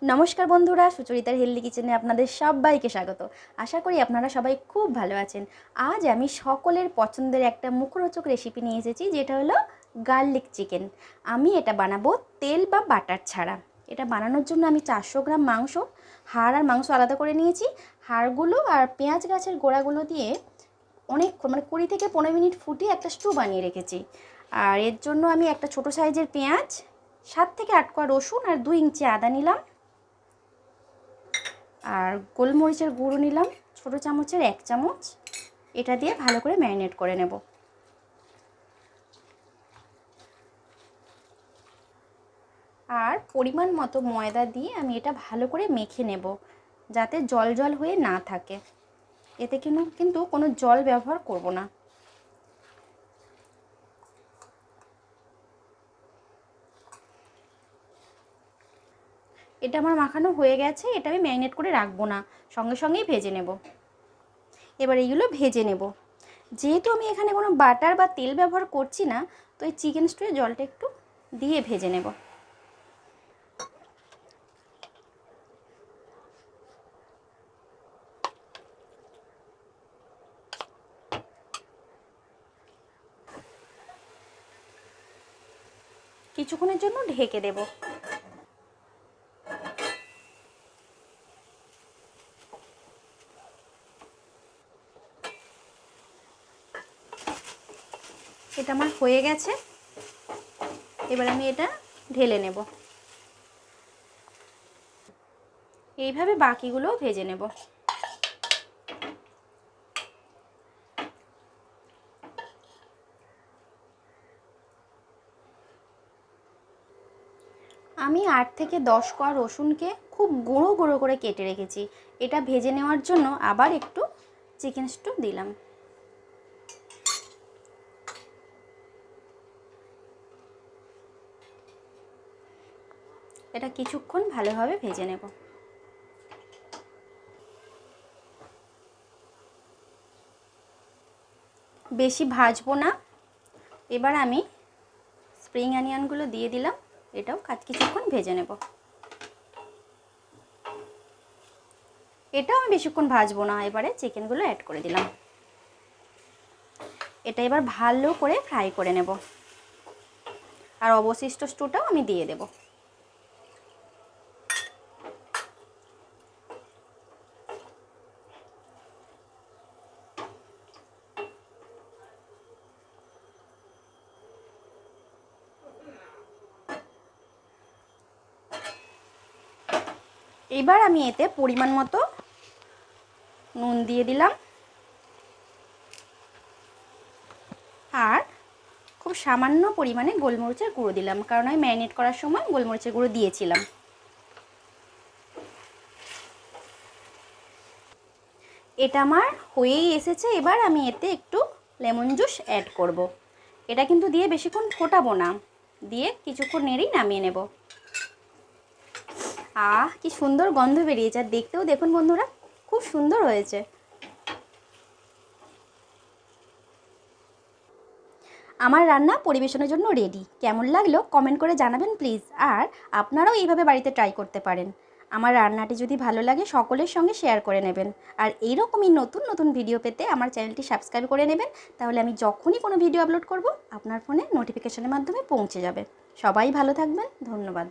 নমস্কার বন্ধুরা, সুচরিতার হেলদি কিচেনে আপনাদের সবাইকে স্বাগত। আশা করি আপনারা সবাই খুব ভালো আছেন। আজ আমি সকলের পছন্দের একটা মুখরোচক রেসিপি নিয়ে এসেছি, যেটা হলো গার্লিক চিকেন। আমি এটা বানাবো তেল বা বাটার ছাড়া। এটা বানানোর জন্য আমি 400 গ্রাম মাংস, হাড় আর মাংস আলাদা করে নিয়েছি। হাড়গুলো আর পেঁয়াজ গাছের গোড়াগুলো দিয়ে অনেকক্ষণ 20 থেকে 15 মিনিট ফুটিয়ে একটা স্টু বানিয়ে রেখেছি। আর এর জন্য আমি একটা ছোটো সাইজের পেঁয়াজ, 7 থেকে 8 কোয়া রসুন আর 2 ইঞ্চি আদা নিলাম। আর গোলমরিচের গুঁড়ো নিলাম ছোটো চামচের 1 চামচ। এটা দিয়ে ভালো করে ম্যারিনেট করে নেব। আর পরিমাণ মতো ময়দা দিয়ে আমি এটা ভালো করে মেখে নেব, যাতে জল জল হয়ে না থাকে। এতে কিন্তু কোনো জল ব্যবহার করব না। এটা আমার মাখানো হয়ে গেছে। এটা আমি ম্যারিনেট করে রাখবো না, সঙ্গে সঙ্গেই ভেজে নেব। এবার এইগুলো ভেজে নেব। যেহেতু আমি এখানে কোনো বাটার বা তেল ব্যবহার করছি না, তো এই চিকেন স্টুয়ে জলটা একটু দিয়ে ভেজে নেব। কিছুক্ষণের জন্য ঢেকে দেব। এটা আমার হয়ে গেছে। এবার আমি এটা ঢেলে নেব। এইভাবে বাকিগুলোও ভেজে নেব। আমি 8 থেকে 10 কোয়া রসুনকে খুব গুঁড়ো গুঁড়ো করে কেটে রেখেছি। এটা ভেজে নেওয়ার জন্য আবার একটু চিকেন স্টু দিলাম। এটা কিছুক্ষণ ভালোভাবে ভেজে নেব। বেশি ভাজবো না। এবার আমি স্প্রিং অনিয়নগুলো দিয়ে দিলাম। এটাও কিছুক্ষণ ভেজে নেব। এটাও আমি বেশিক্ষণ ভাজবো না। এবারে চিকেনগুলো অ্যাড করে দিলাম। এটা এবার ভালো করে ফ্রাই করে নেব। আর অবশিষ্ট স্টুটাও আমি দিয়ে দেব। এবার আমি এতে পরিমাণ মতো নুন দিয়ে দিলাম। আর খুব সামান্য পরিমাণে গোলমরিচের গুঁড়ো দিলাম, কারণ আমি ম্যারিনেট করার সময় গোলমরিচের গুঁড়ো দিয়েছিলাম। এটা আমার হয়েই এসেছে। এবার আমি এতে একটু লেমন জুস অ্যাড করব। এটা কিন্তু দিয়ে বেশিক্ষণ ফোটাবো না, দিয়ে কিছুক্ষণ নেড়েই নামিয়ে নেব। কি সুন্দর গন্ধ বেরিয়েছে। আর দেখতেও দেখুন বন্ধুরা, খুব সুন্দর হয়েছে। আমার রান্না পরিবেশনের জন্য রেডি। কেমন লাগলো কমেন্ট করে জানাবেন প্লিজ। আর আপনারাও এইভাবে বাড়িতে ট্রাই করতে পারেন। আমার রান্নাটি যদি ভালো লাগে সকলের সঙ্গে শেয়ার করে নেবেন। আর এইরকমই নতুন নতুন ভিডিও পেতে আমার চ্যানেলটি সাবস্ক্রাইব করে নেবেন। তাহলে আমি যখনই কোনো ভিডিও আপলোড করব আপনার ফোনে নোটিফিকেশনের মাধ্যমে পৌঁছে যাবে। সবাই ভালো থাকবেন। ধন্যবাদ।